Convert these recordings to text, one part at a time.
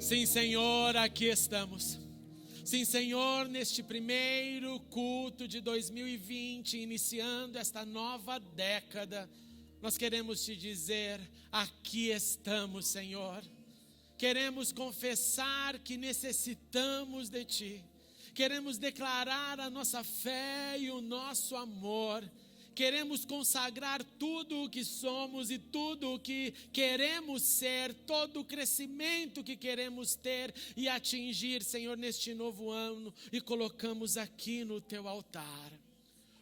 Sim, Senhor, aqui estamos. Sim, Senhor, neste primeiro culto de 2020, iniciando esta nova década, nós queremos te dizer, aqui estamos, Senhor. Queremos confessar que necessitamos de Ti. Queremos declarar a nossa fé e o nosso amor. Queremos consagrar tudo o que somos e tudo o que queremos ser, todo o crescimento que queremos ter e atingir, Senhor, neste novo ano, e colocamos aqui no Teu altar,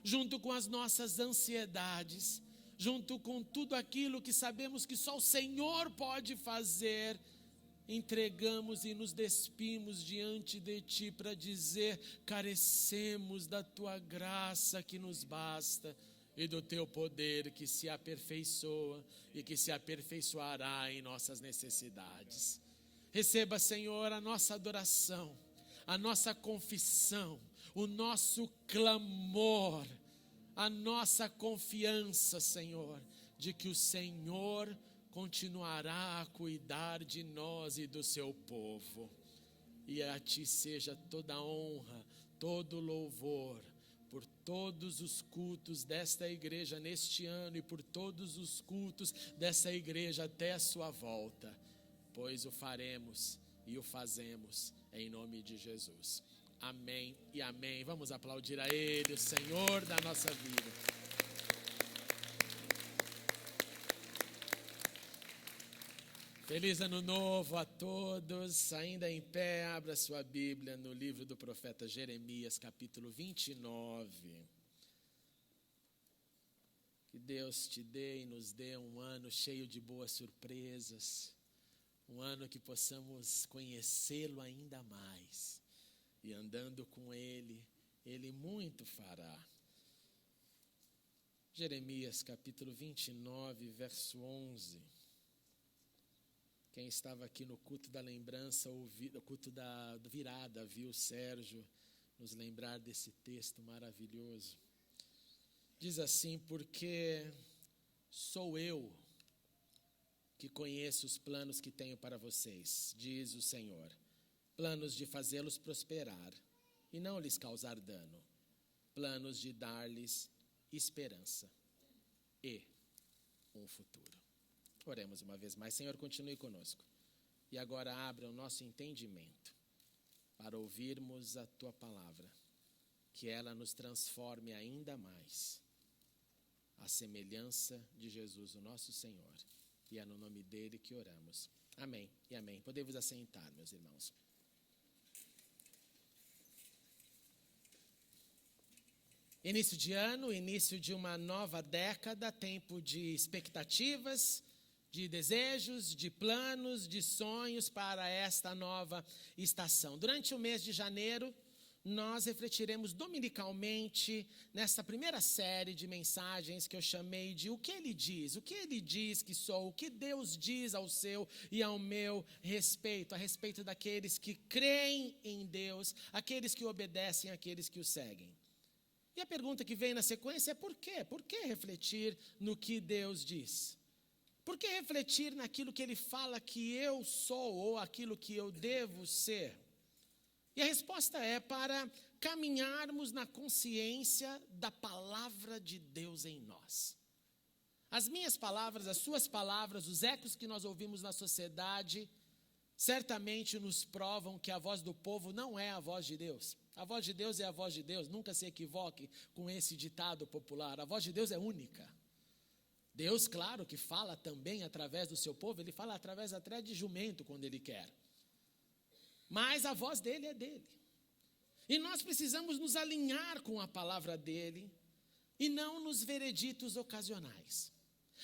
junto com as nossas ansiedades, junto com tudo aquilo que sabemos que só o Senhor pode fazer. Entregamos e nos despimos diante de Ti para dizer: carecemos da Tua graça que nos basta e do Teu poder que se aperfeiçoa e que se aperfeiçoará em nossas necessidades. Receba, Senhor, a nossa adoração, a nossa confissão, o nosso clamor, a nossa confiança, Senhor, de que o Senhor continuará a cuidar de nós e do seu povo. E a Ti seja toda a honra, todo o louvor, por todos os cultos desta igreja neste ano e por todos os cultos dessa igreja até a sua volta, pois o faremos e o fazemos em nome de Jesus. Amém e amém. Vamos aplaudir a Ele, o Senhor da nossa vida. Feliz ano novo a todos. Ainda em pé, abra sua Bíblia no livro do profeta Jeremias, capítulo 29. Que Deus te dê e nos dê um ano cheio de boas surpresas, um ano que possamos conhecê-lo ainda mais, e andando com Ele, Ele muito fará. Jeremias, capítulo 29, verso 11. Quem estava aqui no culto da lembrança, no culto da virada, viu o Sérgio nos lembrar desse texto maravilhoso. Diz assim: porque sou eu que conheço os planos que tenho para vocês, diz o Senhor, planos de fazê-los prosperar e não lhes causar dano, planos de dar-lhes esperança e um futuro. Oremos uma vez mais. Senhor, continue conosco. E agora abra o nosso entendimento para ouvirmos a Tua palavra, que ela nos transforme ainda mais à semelhança de Jesus, o nosso Senhor. E é no nome dele que oramos. Amém e amém. Podemos assentar, meus irmãos. Início de ano, início de uma nova década, tempo de expectativas, de desejos, de planos, de sonhos para esta nova estação. Durante o mês de janeiro, nós refletiremos dominicalmente nessa primeira série de mensagens que eu chamei de O que Ele diz que sou, o que Deus diz ao seu e ao meu respeito, a respeito daqueles que creem em Deus, aqueles que obedecem, aqueles que o seguem. E a pergunta que vem na sequência é por quê? Por que refletir no que Deus diz? Por que refletir naquilo que Ele fala que eu sou ou aquilo que eu devo ser? E a resposta é para caminharmos na consciência da palavra de Deus em nós. As minhas palavras, as suas palavras, os ecos que nós ouvimos na sociedade, certamente nos provam que a voz do povo não é a voz de Deus. A voz de Deus é a voz de Deus, nunca se equivoque com esse ditado popular. A voz de Deus é única. Deus, claro, que fala também através do seu povo, Ele fala através até de jumento quando Ele quer. Mas a voz dele é dele. E nós precisamos nos alinhar com a palavra dele e não nos vereditos ocasionais.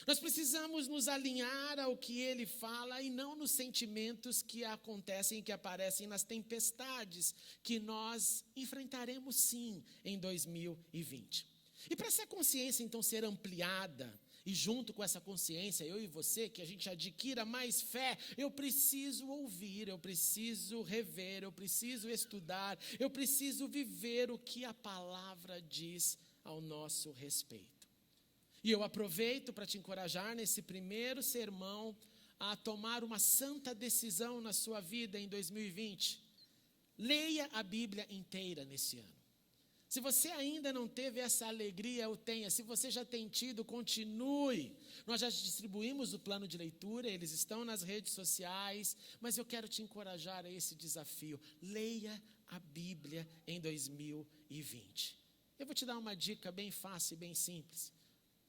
Nós precisamos nos alinhar ao que ele fala e não nos sentimentos que acontecem, que aparecem nas tempestades que nós enfrentaremos sim em 2020. E para essa consciência então ser ampliada, e junto com essa consciência, eu e você, que a gente adquira mais fé, eu preciso ouvir, eu preciso rever, eu preciso estudar, eu preciso viver o que a palavra diz ao nosso respeito. E eu aproveito para te encorajar nesse primeiro sermão a tomar uma santa decisão na sua vida em 2020, leia a Bíblia inteira nesse ano. Se você ainda não teve essa alegria, o tenha. Se você já tem tido, continue. Nós já distribuímos o plano de leitura, eles estão nas redes sociais, mas eu quero te encorajar a esse desafio. Leia a Bíblia em 2020. Eu vou te dar uma dica bem fácil e bem simples.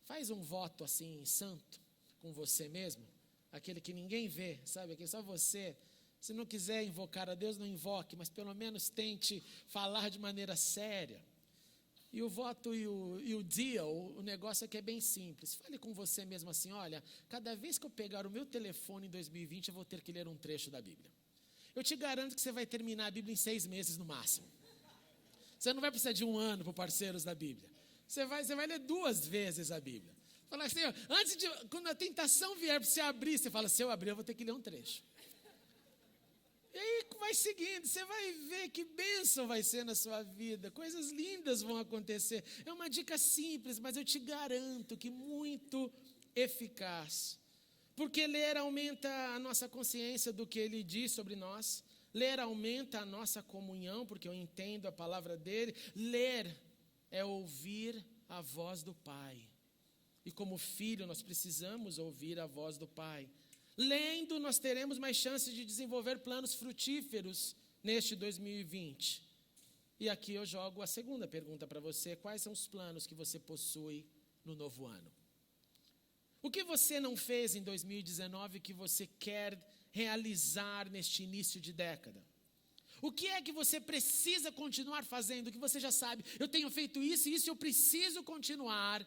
Faz um voto assim, santo, com você mesmo, aquele que ninguém vê, sabe, aquele só você. Se não quiser invocar a Deus, não invoque, mas pelo menos tente falar de maneira séria. E o voto e o dia, o negócio é que é bem simples. Fale com você mesmo assim, olha, cada vez que eu pegar o meu telefone em 2020, eu vou ter que ler um trecho da Bíblia. Eu te garanto que você vai terminar a Bíblia em 6 meses no máximo. Você não vai precisar de 1 ano para parceiros da Bíblia. Você vai ler 2 vezes a Bíblia. Fala assim, quando a tentação vier para você abrir, você fala, se eu abrir, eu vou ter que ler um trecho. E aí vai seguindo, você vai ver que bênção vai ser na sua vida, coisas lindas vão acontecer. É uma dica simples, mas eu te garanto que muito eficaz. Porque ler aumenta a nossa consciência do que ele diz sobre nós. Ler aumenta a nossa comunhão, porque eu entendo a palavra dele. Ler é ouvir a voz do Pai. E como filho, nós precisamos ouvir a voz do Pai. Lendo, nós teremos mais chances de desenvolver planos frutíferos neste 2020. E aqui eu jogo a segunda pergunta para você. Quais são os planos que você possui no novo ano? O que você não fez em 2019 que você quer realizar neste início de década? O que é que você precisa continuar fazendo, que você já sabe, eu tenho feito isso e isso eu preciso continuar.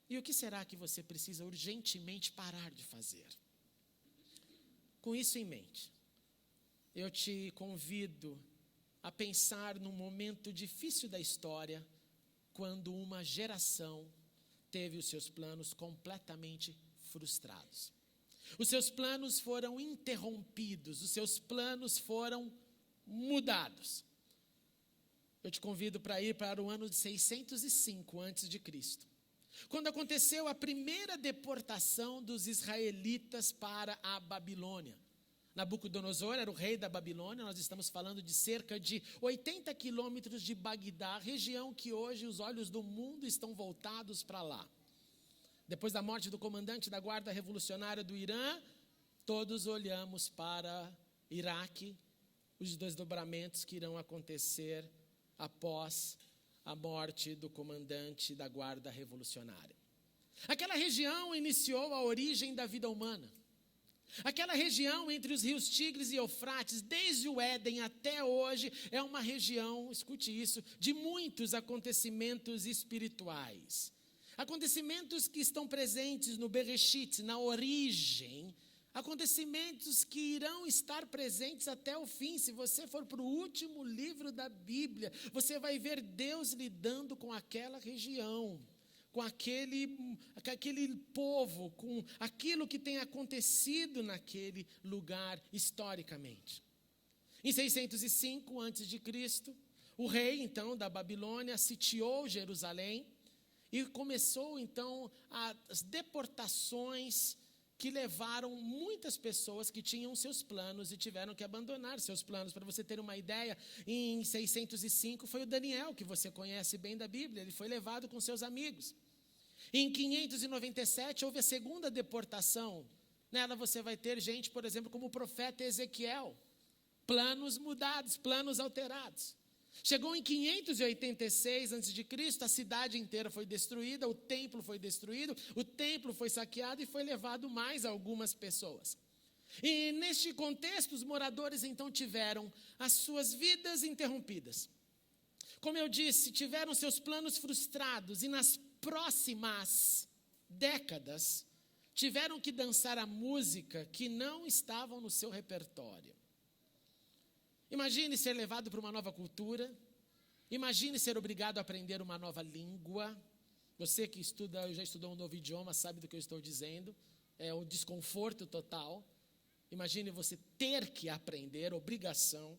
E o que será que você precisa urgentemente parar de fazer? Com isso em mente, eu te convido a pensar num momento difícil da história, quando uma geração teve os seus planos completamente frustrados. Os seus planos foram interrompidos, os seus planos foram mudados. Eu te convido para ir para o ano de 605 a.C., quando aconteceu a primeira deportação dos israelitas para a Babilônia. Nabucodonosor era o rei da Babilônia, nós estamos falando de cerca de 80 quilômetros de Bagdá, região que hoje os olhos do mundo estão voltados para lá. Depois da morte do comandante da guarda revolucionária do Irã, todos olhamos para Iraque, os desdobramentos que irão acontecer após a morte do comandante da guarda revolucionária. Aquela região iniciou a origem da vida humana. Aquela região entre os rios Tigres e Eufrates, desde o Éden até hoje, é uma região, escute isso, de muitos acontecimentos espirituais. Acontecimentos que estão presentes no Bereshit, na origem, acontecimentos que irão estar presentes até o fim. Se você for para o último livro da Bíblia, você vai ver Deus lidando com aquela região, com aquele povo, com aquilo que tem acontecido naquele lugar historicamente. Em 605 a.C., o rei então da Babilônia sitiou Jerusalém e começou então as deportações que levaram muitas pessoas que tinham seus planos e tiveram que abandonar seus planos. Para você ter uma ideia, em 605 foi o Daniel, que você conhece bem da Bíblia, ele foi levado com seus amigos. Em 597 houve a segunda deportação. Nela você vai ter gente, por exemplo, como o profeta Ezequiel. Planos mudados, planos alterados. Chegou em 586 a.C., a cidade inteira foi destruída, o templo foi destruído, o templo foi saqueado e foi levado mais algumas pessoas. E neste contexto, os moradores então tiveram as suas vidas interrompidas. Como eu disse, tiveram seus planos frustrados e nas próximas décadas tiveram que dançar a música que não estavam no seu repertório. Imagine ser levado para uma nova cultura. Imagine ser obrigado a aprender uma nova língua. Você que já estudou um novo idioma, sabe do que eu estou dizendo. É um desconforto total. Imagine você ter que aprender, obrigação.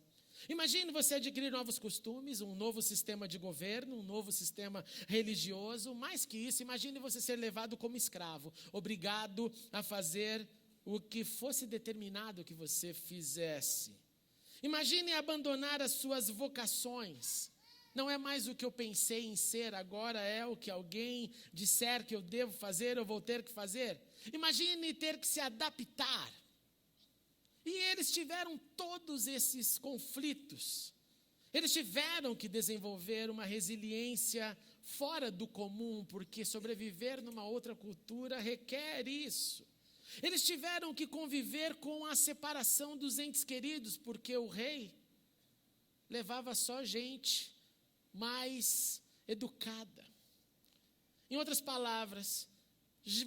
Imagine você adquirir novos costumes, um novo sistema de governo, um novo sistema religioso. Mais que isso, imagine você ser levado como escravo, obrigado a fazer o que fosse determinado que você fizesse. Imagine abandonar as suas vocações. Não é mais o que eu pensei em ser, agora é o que alguém disser que eu devo fazer, eu vou ter que fazer. Imagine ter que se adaptar. E eles tiveram todos esses conflitos. Eles tiveram que desenvolver uma resiliência fora do comum, porque sobreviver numa outra cultura requer isso. Eles tiveram que conviver com a separação dos entes queridos, porque o rei levava só gente mais educada. Em outras palavras,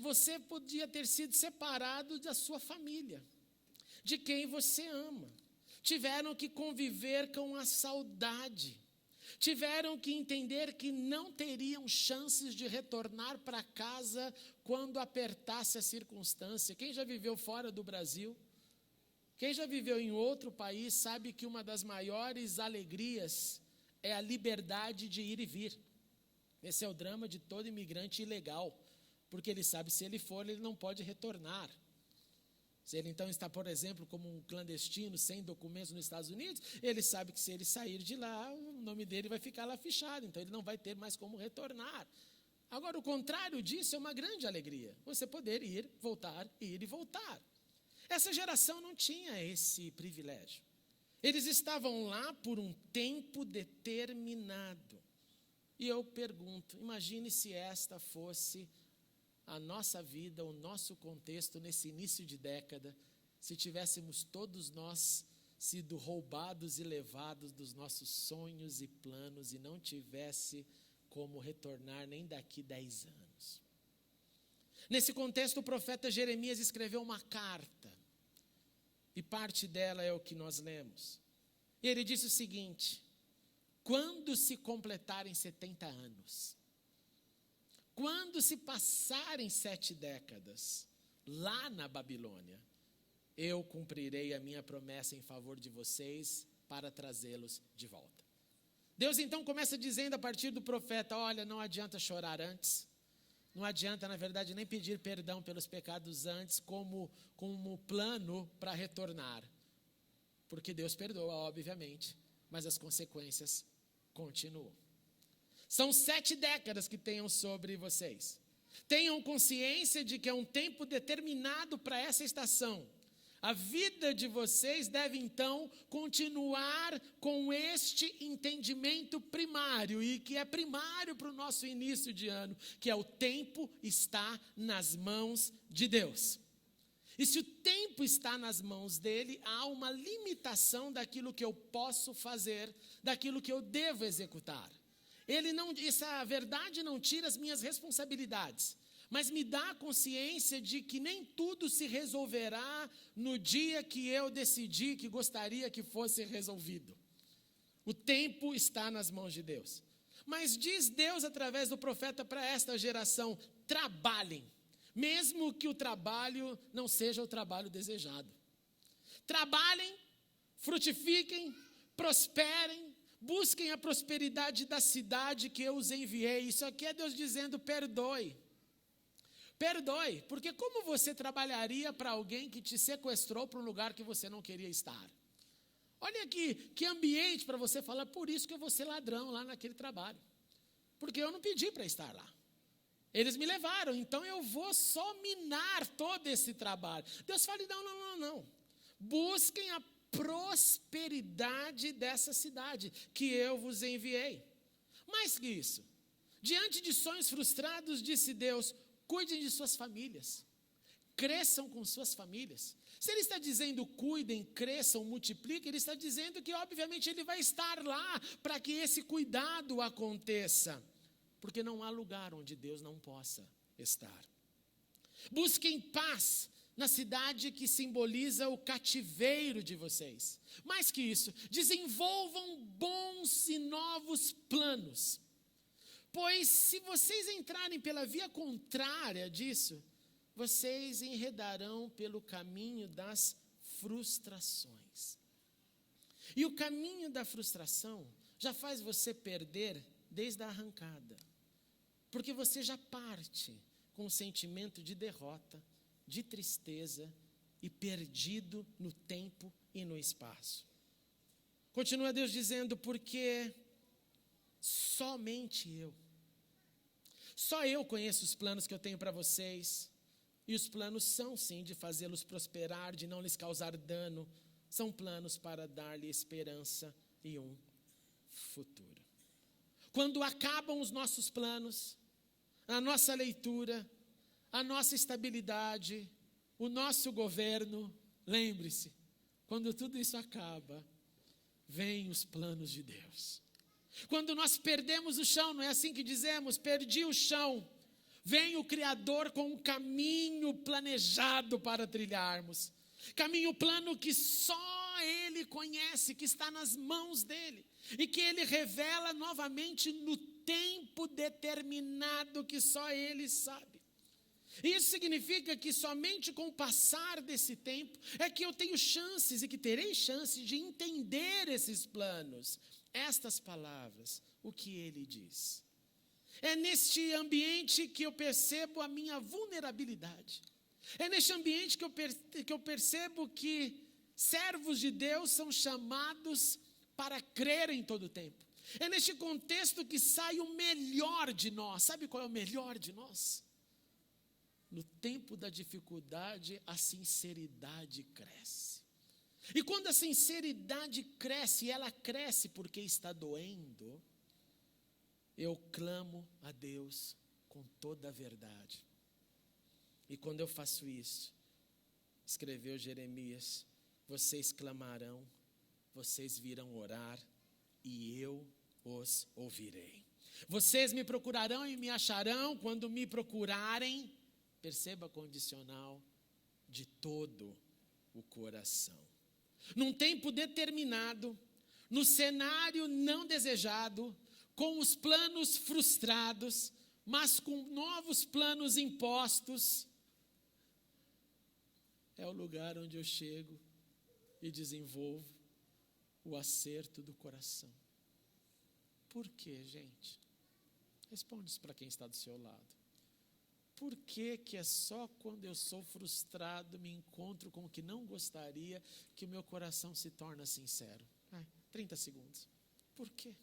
você podia ter sido separado da sua família, de quem você ama. Tiveram que conviver com a saudade. Tiveram que entender que não teriam chances de retornar para casa quando apertasse a circunstância. Quem já viveu fora do Brasil? Quem já viveu em outro país sabe que uma das maiores alegrias é a liberdade de ir e vir. Esse é o drama de todo imigrante ilegal, porque ele sabe se ele for, ele não pode retornar. Se ele então está, por exemplo, como um clandestino, sem documentos nos Estados Unidos, ele sabe que se ele sair de lá, o nome dele vai ficar lá fichado, então ele não vai ter mais como retornar. Agora, o contrário disso é uma grande alegria, você poder ir e voltar. Essa geração não tinha esse privilégio. Eles estavam lá por um tempo determinado. E eu pergunto, imagine se esta fosse a nossa vida, o nosso contexto nesse início de década, se tivéssemos todos nós sido roubados e levados dos nossos sonhos e planos e não tivesse como retornar nem daqui 10 anos. Nesse contexto, o profeta Jeremias escreveu uma carta, e parte dela é o que nós lemos. E ele disse o seguinte: quando se completarem 70 anos, quando se passarem 7 décadas, lá na Babilônia, eu cumprirei a minha promessa em favor de vocês para trazê-los de volta. Deus então começa dizendo a partir do profeta: olha, não adianta chorar antes, não adianta, na verdade, nem pedir perdão pelos pecados antes como plano para retornar. Porque Deus perdoa, obviamente, mas as consequências continuam. São 7 décadas que tenham sobre vocês. Tenham consciência de que é um tempo determinado para essa estação. A vida de vocês deve, então, continuar com este entendimento primário, e que é primário para o nosso início de ano, que é o tempo está nas mãos de Deus. E se o tempo está nas mãos dele, há uma limitação daquilo que eu posso fazer, daquilo que eu devo executar. Essa verdade não tira as minhas responsabilidades, mas me dá a consciência de que nem tudo se resolverá no dia que eu decidi que gostaria que fosse resolvido. O tempo está nas mãos de Deus. Mas diz Deus através do profeta para esta geração: trabalhem, mesmo que o trabalho não seja o trabalho desejado. Trabalhem, frutifiquem, prosperem, busquem a prosperidade da cidade que eu os enviei. Isso aqui é Deus dizendo: perdoe. Perdoe, porque como você trabalharia para alguém que te sequestrou para um lugar que você não queria estar? Olha aqui, que ambiente para você falar: por isso que eu vou ser ladrão lá naquele trabalho. Porque eu não pedi para estar lá. Eles me levaram, então eu vou só minar todo esse trabalho. Deus fala: não. Busquem a prosperidade dessa cidade que eu vos enviei. Mais que isso, diante de sonhos frustrados, disse Deus: cuidem de suas famílias, cresçam com suas famílias. Se ele está dizendo cuidem, cresçam, multipliquem, ele está dizendo que obviamente ele vai estar lá para que esse cuidado aconteça, porque não há lugar onde Deus não possa estar. Busquem paz na cidade que simboliza o cativeiro de vocês. Mais que isso, desenvolvam bons e novos planos. Pois se vocês entrarem pela via contrária disso, vocês enredarão pelo caminho das frustrações. E o caminho da frustração já faz você perder desde a arrancada. Porque você já parte com um sentimento de derrota, de tristeza e perdido no tempo e no espaço. Continua Deus dizendo, porque somente só eu conheço os planos que eu tenho para vocês. E os planos são sim de fazê-los prosperar, de não lhes causar dano. São planos para dar-lhe esperança e um futuro. Quando acabam os nossos planos, a nossa leitura, a nossa estabilidade, o nosso governo, lembre-se, quando tudo isso acaba, vêm os planos de Deus. Quando nós perdemos o chão, não é assim que dizemos? Perdi o chão. Vem o Criador com um caminho planejado para trilharmos. Caminho plano que só Ele conhece, que está nas mãos dEle. E que Ele revela novamente no tempo determinado que só Ele sabe. Isso significa que somente com o passar desse tempo é que eu tenho chances e que terei chances de entender esses planos. Estas palavras, o que Ele diz. É neste ambiente que eu percebo a minha vulnerabilidade. É neste ambiente que eu percebo que servos de Deus são chamados para crer em todo o tempo. É neste contexto que sai o melhor de nós. Sabe qual é o melhor de nós? No tempo da dificuldade, a sinceridade cresce. E quando a sinceridade cresce, ela cresce porque está doendo, eu clamo a Deus com toda a verdade. E quando eu faço isso, escreveu Jeremias, vocês clamarão, vocês virão orar e eu os ouvirei. Vocês me procurarão e me acharão quando me procurarem, perceba a condicional, de todo o coração. Num tempo determinado, no cenário não desejado, com os planos frustrados, mas com novos planos impostos, é o lugar onde eu chego e desenvolvo o acerto do coração. Por quê, gente? Responde isso para quem está do seu lado. Por que é só quando eu sou frustrado, me encontro com o que não gostaria, que o meu coração se torna sincero? 30 segundos. Por quê?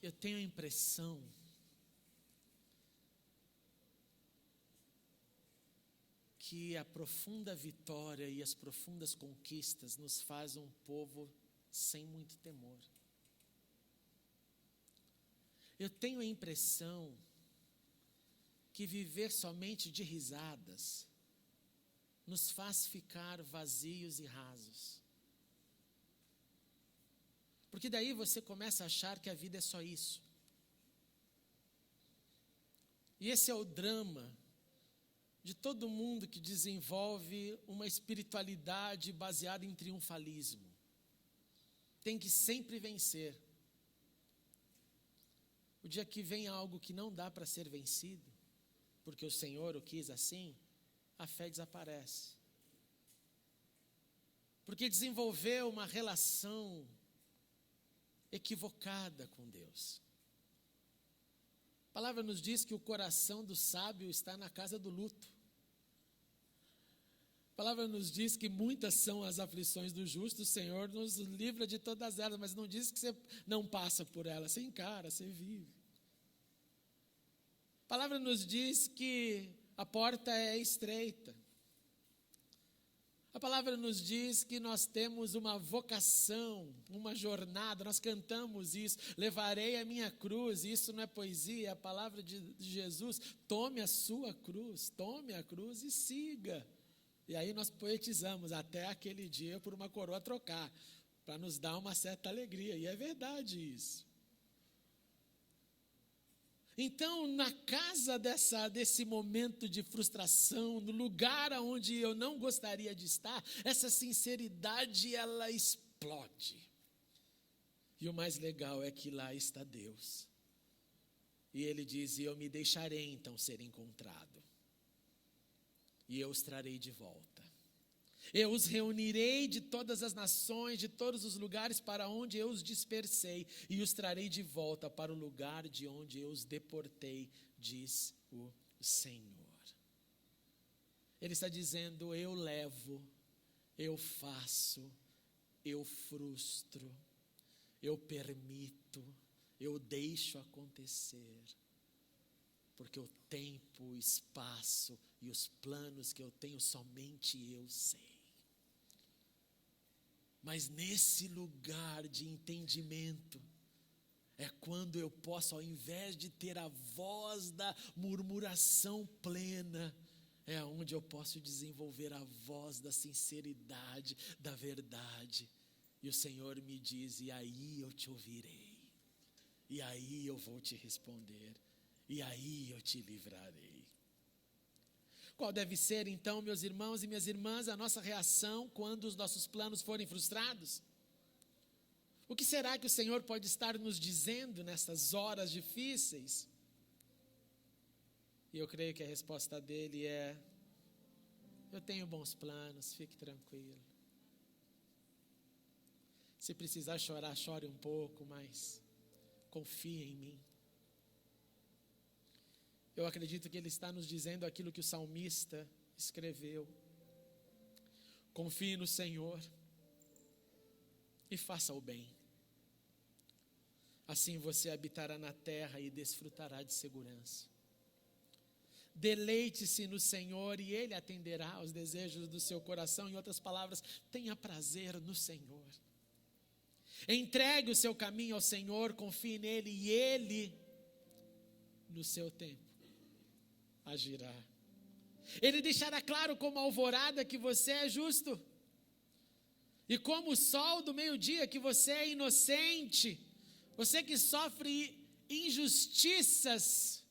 Eu tenho a impressão que a profunda vitória e as profundas conquistas nos faz um povo sem muito temor. Eu tenho a impressão que viver somente de risadas nos faz ficar vazios e rasos. Porque daí você começa a achar que a vida é só isso. E esse é o drama de todo mundo que desenvolve uma espiritualidade baseada em triunfalismo. Tem que sempre vencer. O dia que vem algo que não dá para ser vencido, porque o Senhor o quis assim, a fé desaparece. Porque desenvolveu uma relação equivocada com Deus. A palavra nos diz que o coração do sábio está na casa do luto. A palavra nos diz que muitas são as aflições do justo, o Senhor nos livra de todas elas, mas não diz que você não passa por elas, você encara, você vive. A palavra nos diz que a porta é estreita. A palavra nos diz que nós temos uma vocação, uma jornada, nós cantamos isso, levarei a minha cruz, isso não é poesia, é a palavra de Jesus, tome a sua cruz, tome a cruz e siga. E aí nós poetizamos, até aquele dia por uma coroa trocar, para nos dar uma certa alegria, e é verdade isso. Então, na casa desse momento de frustração, no lugar onde eu não gostaria de estar, essa sinceridade, ela explode. E o mais legal é que lá está Deus. E ele diz: e eu me deixarei então ser encontrado, e eu os trarei de volta. Eu os reunirei de todas as nações, de todos os lugares para onde eu os dispersei, e os trarei de volta para o lugar de onde eu os deportei, diz o Senhor. Ele está dizendo: eu levo, eu faço, eu frustro, eu permito, eu deixo acontecer, porque o tempo, o espaço e os planos que eu tenho somente eu sei. Mas nesse lugar de entendimento, é quando eu posso, ao invés de ter a voz da murmuração plena, é onde eu posso desenvolver a voz da sinceridade, da verdade. E o Senhor me diz: e aí eu te ouvirei, e aí eu vou te responder, e aí eu te livrarei. Qual deve ser então, meus irmãos e minhas irmãs, a nossa reação quando os nossos planos forem frustrados? O que será que o Senhor pode estar nos dizendo nessas horas difíceis? E eu creio que a resposta dele é: eu tenho bons planos, fique tranquilo. Se precisar chorar, chore um pouco, mas confie em mim. Eu acredito que ele está nos dizendo aquilo que o salmista escreveu: confie no Senhor e faça o bem. Assim você habitará na terra e desfrutará de segurança. Deleite-se no Senhor e Ele atenderá aos desejos do seu coração. Em outras palavras, tenha prazer no Senhor. Entregue o seu caminho ao Senhor, confie nele e Ele, no seu tempo, agirá. Ele deixará claro como a alvorada que você é justo, e como o sol do meio-dia que você é inocente. Você que sofre injustiças,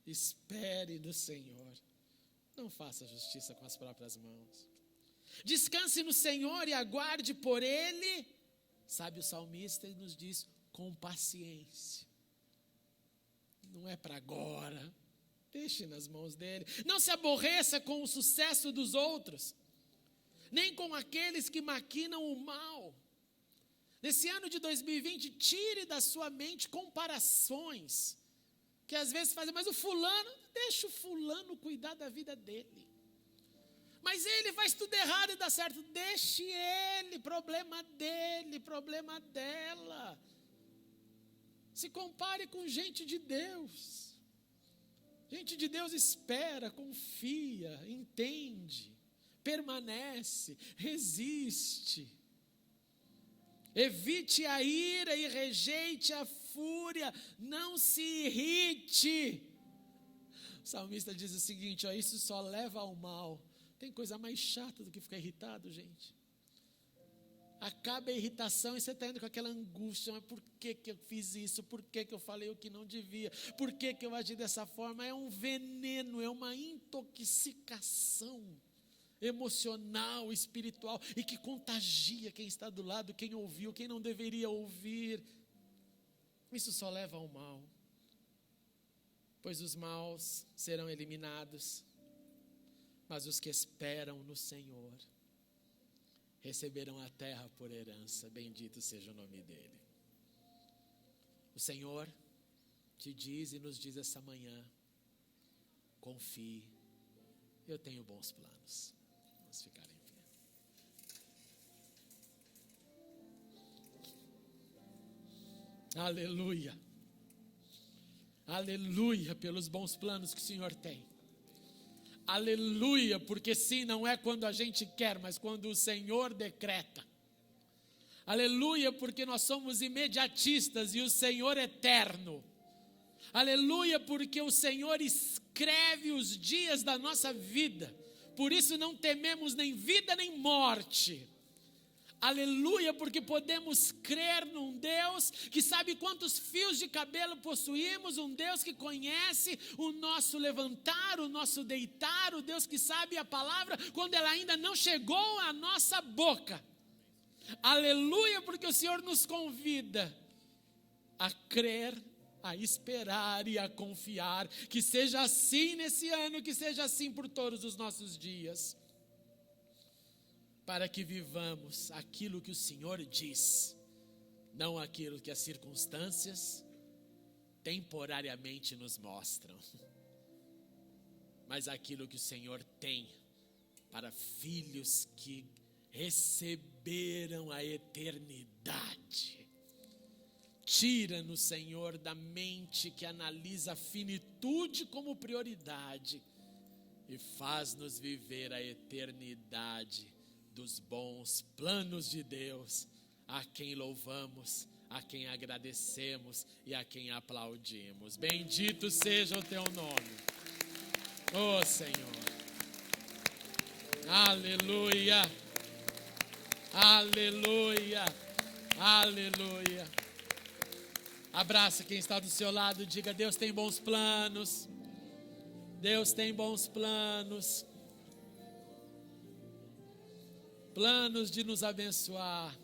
espere no Senhor. Não faça justiça com as próprias mãos. Descanse no Senhor e aguarde por Ele. Sabe, o salmista nos diz: com paciência. Não é para agora. Deixe nas mãos dele. Não se aborreça com o sucesso dos outros, nem com aqueles que maquinam o mal. Nesse ano de 2020, tire da sua mente comparações, que às vezes fazem: mas o fulano, deixa o fulano cuidar da vida dele. Mas ele faz tudo errado e dá certo. Deixe ele, problema dele, problema dela. Se compare com gente de Deus. Gente de Deus espera, confia, entende, permanece, resiste. Evite a ira e rejeite a fúria, não se irrite. O salmista diz o seguinte: ó, isso só leva ao mal. Tem coisa mais chata do que ficar irritado, gente. Acaba a irritação e você está indo com aquela angústia: mas por que eu fiz isso? Por que eu falei o que não devia? Por que eu agi dessa forma? É um veneno, é uma intoxicação emocional, espiritual, e que contagia quem está do lado, quem ouviu, quem não deveria ouvir. Isso só leva ao mal, pois os maus serão eliminados, mas os que esperam no Senhor receberão a terra por herança. Bendito seja o nome dele. O Senhor te diz e nos diz essa manhã: confie, eu tenho bons planos. Vamos ficar em pé. Aleluia. Aleluia pelos bons planos que o Senhor tem. Aleluia, porque sim, não é quando a gente quer, mas quando o Senhor decreta. Aleluia, porque nós somos imediatistas e o Senhor é eterno. Aleluia, porque o Senhor escreve os dias da nossa vida. Por isso não tememos nem vida nem morte. Aleluia, porque podemos crer num Deus que sabe quantos fios de cabelo possuímos, um Deus que conhece o nosso levantar, o nosso deitar, o Deus que sabe a palavra quando ela ainda não chegou à nossa boca. Aleluia, porque o Senhor nos convida a crer, a esperar e a confiar. Que seja assim nesse ano, que seja assim por todos os nossos dias, para que vivamos aquilo que o Senhor diz, não aquilo que as circunstâncias temporariamente nos mostram, mas aquilo que o Senhor tem para filhos que receberam a eternidade. Tira-nos, Senhor, da mente que analisa a finitude como prioridade e faz-nos viver a eternidade dos bons planos de Deus, a quem louvamos, a quem agradecemos e a quem aplaudimos. Bendito seja o teu nome, ó Senhor. Aleluia, aleluia, aleluia. Abraça quem está do seu lado, diga: Deus tem bons planos, Deus tem bons planos, planos de nos abençoar.